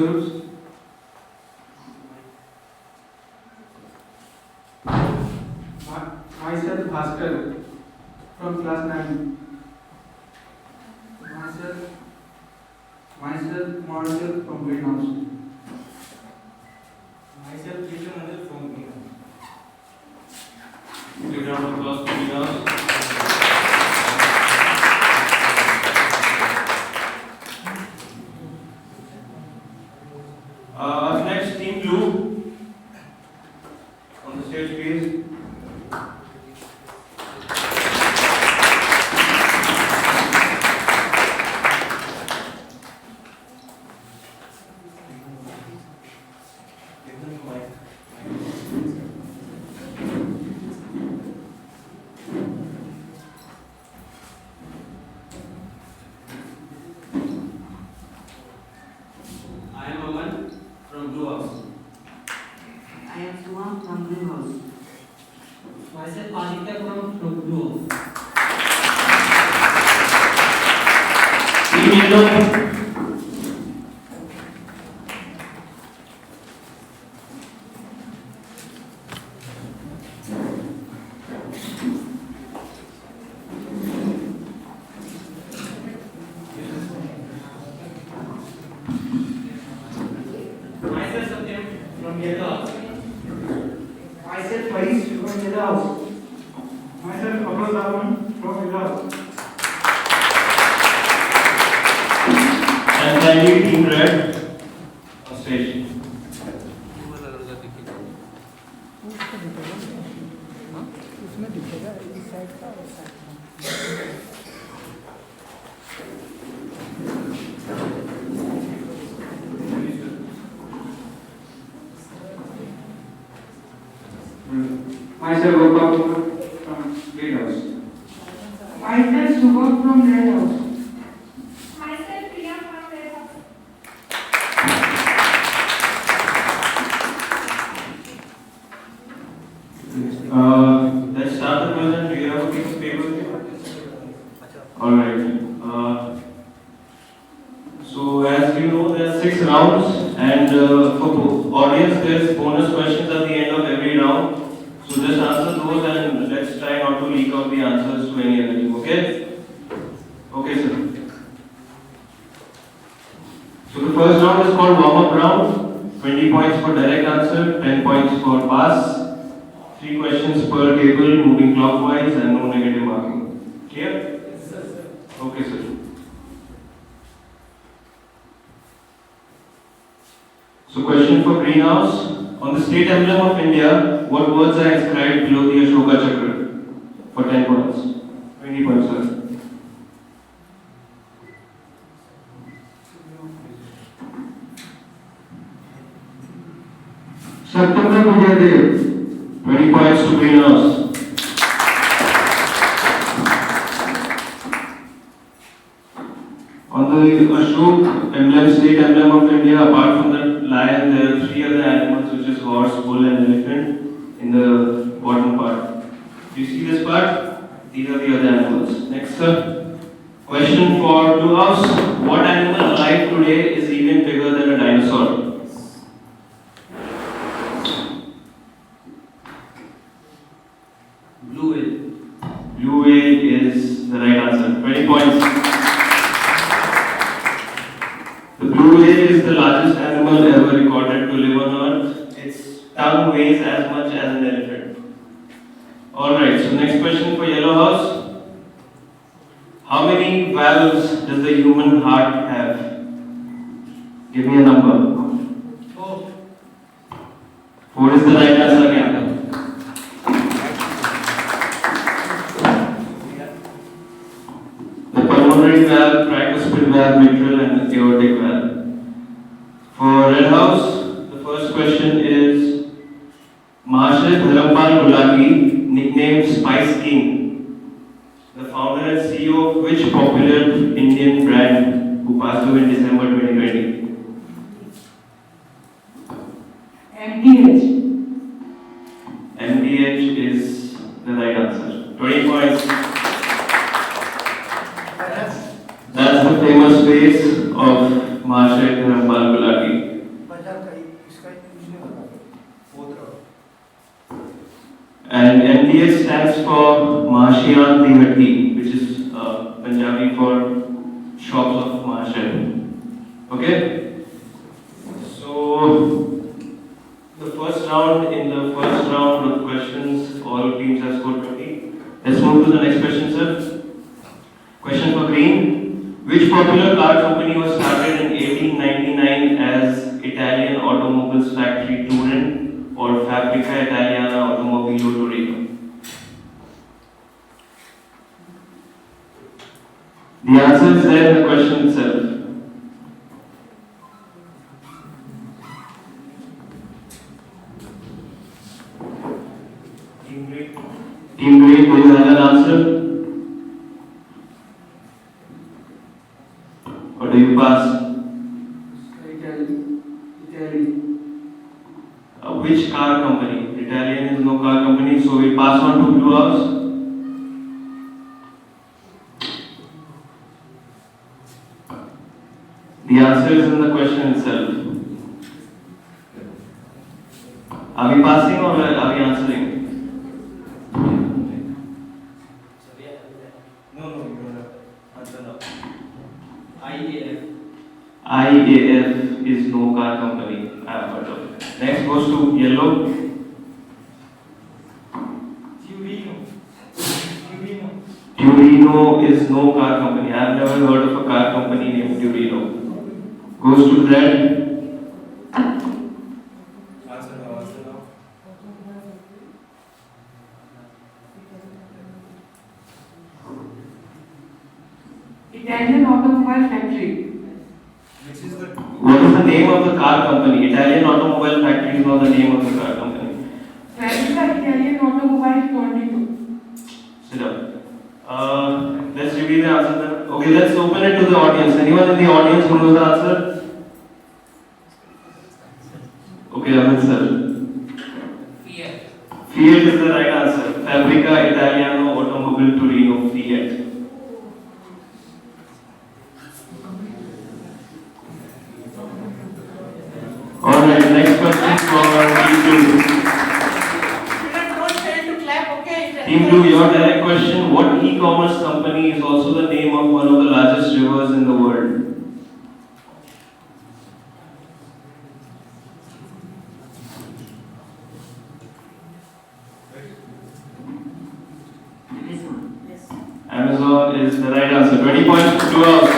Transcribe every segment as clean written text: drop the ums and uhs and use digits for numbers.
yourselves. Myself Bhaskar from class 9. Myself Marshall from Greenhouse. Myself Jason Anil from Greenhouse. Big round of applause for Greenhouse. Next, Team Blue. On the stage, please. I am Aman from Blue House. I am Suman from Blue House. Myself Aditya from Blue House. Team Yellow. Myself Satyam from Yellow House. Myself Faiz from Yellow House. Myself Abdul Rahman from Yellow House. And finally, Team Red. On stage. उसमें दिखेगा इस side का और side का Myself Gopal from Greenhouse. Myself Shubham from Red House. Myself Priya from Red House. Let's start the present. Do you have a piece of paper with you? Alright. So as you know, there are 6 rounds, and for audience, there's bonus questions at the end of every round. So just answer those, and let's try not to leak out the answers to any other team. Okay? Okay, sir. So the first round is called warm-up round. 20 points for direct answer, 10 points for pass. 3 questions per table, moving clockwise, and no negative marking. Clear? Yes, sir. Okay, sir. So, question for Greenhouse. On the state emblem of India, what words are inscribed below the Ashoka Chakra? For 10 points. 20 points, sir. Satyendra Vijay 20 points to Greenhouse. On the Ashok emblem, state emblem of India, apart from the lion, there are 3 other animals, which is horse, bull, and elephant, in the bottom part. Do you see this part? These are the other animals. Next, sir. Question for Blue House. What animal alive today is even bigger than a dinosaur? Blue whale. Blue whale is the right answer. 20 points. The blue whale is the largest animal ever recorded to live on Earth. Its tongue weighs as much as an elephant. Alright, so next question for Yellow House. How many valves does the human heart have? Give me a number. 4. 4 is the right answer again. The pulmonary valve, tricuspid valve, mitral, and aortic valve. For Red House, the first question is Mahashaya Dharampal Gulati, nicknamed Spice King, the founder and CEO of which popular Indian brand who passed away in December 2020? MDH. MDH is the right answer. 20 points. That's the famous face of Mahashaya Dharampal Gulati. MDH stands for Mahashiyan Trihatti, which is Punjabi for shops of Mahashan. Okay? So, in the first round of questions, all teams have scored 20. Let's move to the next question, sir. Question for green. Which popular car company was started in 1899 as Italian Automobiles Factory Turin or Fabbrica Italiana Automobile Torino? The answer is there in the question itself. Team Green, do you have an answer? Or do you pass? Italy. Which car company? Italian is no car company, so we pass on to Blue House. The answer is in the question itself. Are we passing or are we answering? No, you don't have. Answer now. IAF. IAF is no car company. I have heard of it. Next goes to yellow. Turino is no car company. I have never heard of a car company named Turino. Goes to red. Answer now. Italian Automobile Factory. What is the name of the car company? Italian Automobile Factory is not the name of the car company. Fabbrica Italian Automobile Torino. Sit down. Let's reveal the answer then. Okay, let's open it to the audience. Anyone in the audience who knows the answer? Okay, Amit sir. Fiat. Fiat is the right answer. Fabbrica Italiano Automobile Torino, Fiat. Alright, next question for Team 2. Team 2, your direct question. What e-commerce company is also the name of one of the largest rivers in the world? Amazon is the right answer. 20 points for 2 hours.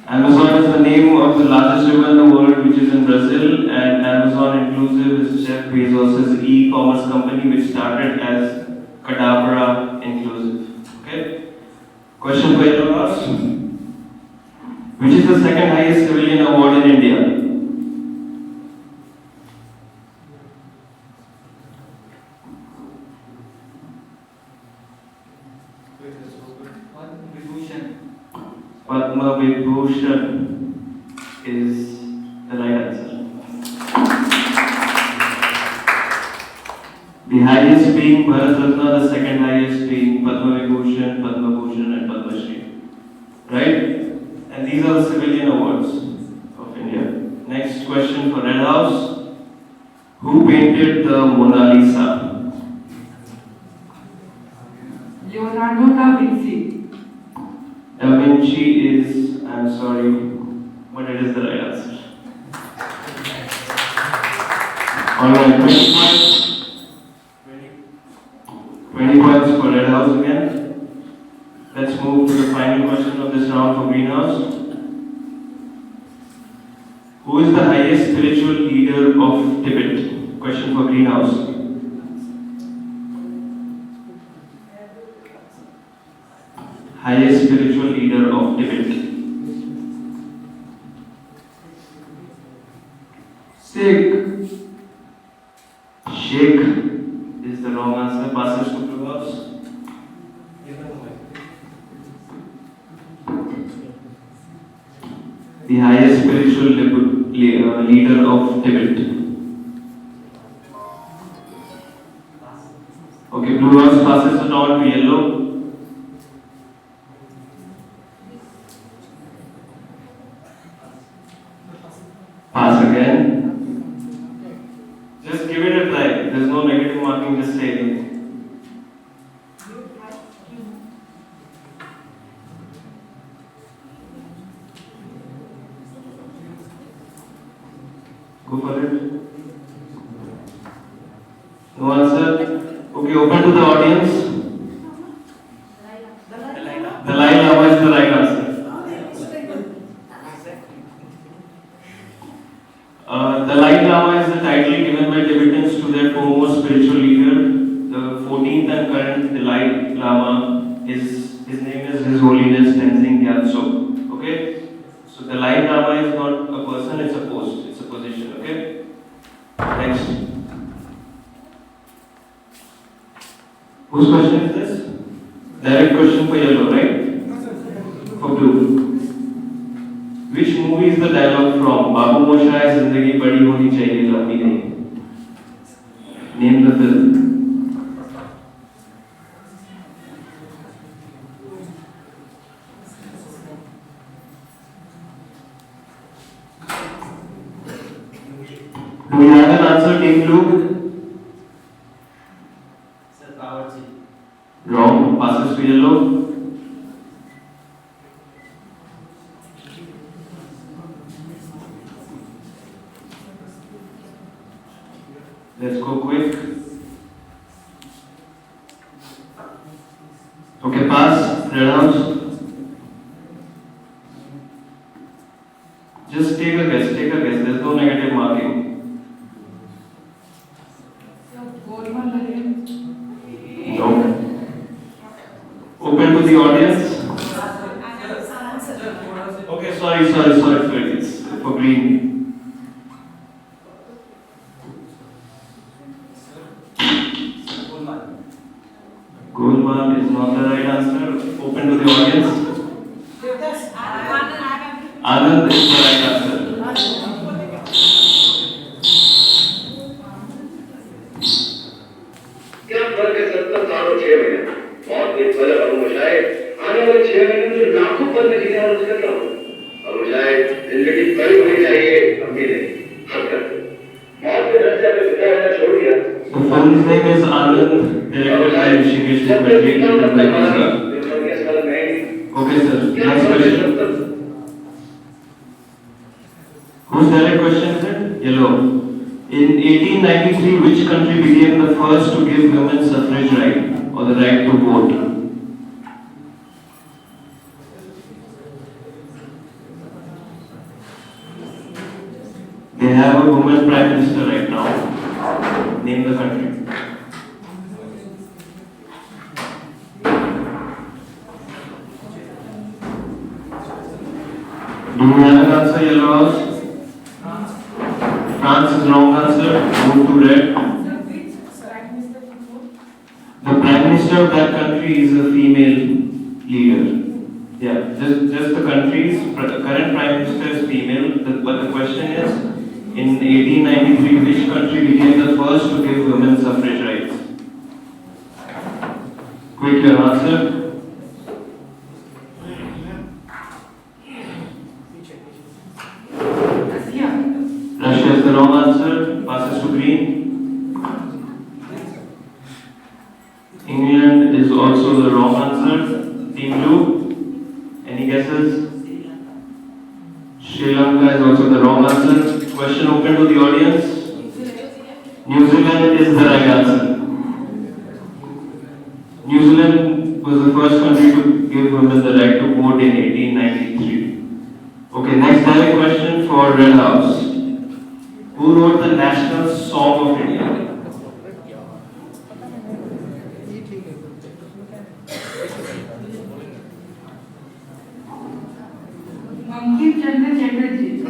Amazon is the name of the largest river in the world, which is in Brazil, and Amazon Inclusive is Jeff Bezos' e-commerce company, which started as Cadabra Inclusive. Okay. Question for Yellow House. Which is the second highest civilian award in India? Padma Vibhushan is the right answer. The highest being Bharat Ratna, the second highest being Padma Vibhushan, Padma Bhushan and Padma Shri. Right? And these are the civilian awards of India. Next question for Red House. Who painted the Mona Lisa? Leonardo da Vinci. Da Vinci is, I'm sorry, but it is the right answer. Alright, 20 points. 20 points for Red House again. Let's move to the final question of this round for Greenhouse. Who is the highest spiritual leader of Tibet? Question for Greenhouse. Highest spiritual leader of Tibet. Sheikh. Sheikh is the wrong answer. Passes to Blue House. The highest spiritual leader of Tibet. Okay, Blue House passes it on to Yellow. Pass again. Just give it a try. There's no negative say anything. Go for it. No answer? Okay, open to the audience. The Dalai Lama is the right answer. Dalai Lama is the title given by Tibetans to their foremost spiritual leader. The 14th and current Dalai Lama his name is His Holiness Tenzin Gyatso. Okay? So Dalai Lama is not a person, it's a post, it's a position. Okay? Next. Whose question is this? Direct question for yellow, right? For blue. Which movie is the dialogue from? Babu Moshe Zindagi Badi Honi Chahiye Lambi Nahi. Name the film. Do we have an answer, Team Blue? Sir, Bawarchi. Wrong. Passes to yellow. Let's go quick. Okay, pass. Red House. Just take a guess, take a guess. There's no negative marking. No. Open to the audience. Okay, sorry. It's for green. Golmaal is not the right answer. Open to the audience. Anand is the right answer. क्या फर्क है 70 साल और 6 महीने? मौत के पल अब मुझाए आने वाले 6 महीने में जो लाखों पल में जीने वाला उसका क्या होगा? अब मुझाए जिंदगी बड़ी होनी चाहिए अपनी नहीं हरकत मौत के डर से अपने पिता रहना छोड़ दिया. The film's name is Anand, directed by Rishikesh Mukherjee, written by Kisra. Okay, sir. Next question. Whose direct question is it? Yellow. In 1893, which country became the first to give women suffrage right or the right to vote? They have a woman prime minister right now. Name the country. Do you have an answer, Yellow House? France is wrong answer. Move to red. The prime minister of that country is a female leader. Yeah, just the country's current prime minister is female. But the question is, in 1893, which country became the first to give women suffrage rights? Quick, your answer. Russia is the wrong answer. Passes to green. England is also the wrong answer. Team blue. Any guesses? Sri Lanka is also the wrong answer. Question open to the audience. New Zealand is the right answer. New Zealand was the first country to give women the right to vote in 1893. Okay, next direct question for Red House. Who wrote the national song of India? Bankim Chandra Chatterjee.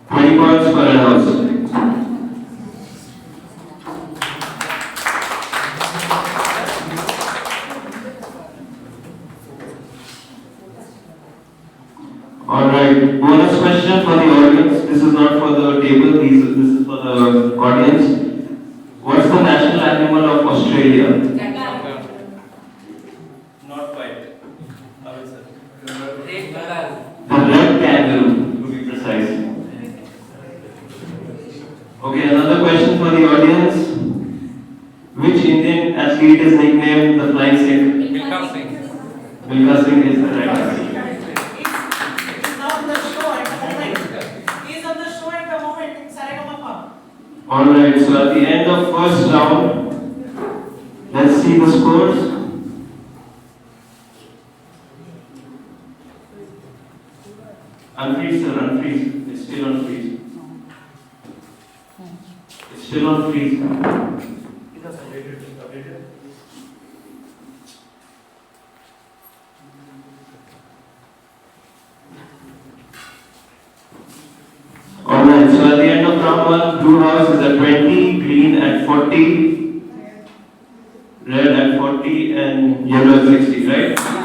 20 points for Red House. Alright, bonus question for the audience. This is not for the table, this is for the audience. Alright, so at the end of first round, let's see the scores. Unfreeze, sir, unfreeze. It's still on freeze. It's still on freeze. Alright, so at the end of round 1, blue house is at 20, green at 40, red at 40, and yellow at 60, right?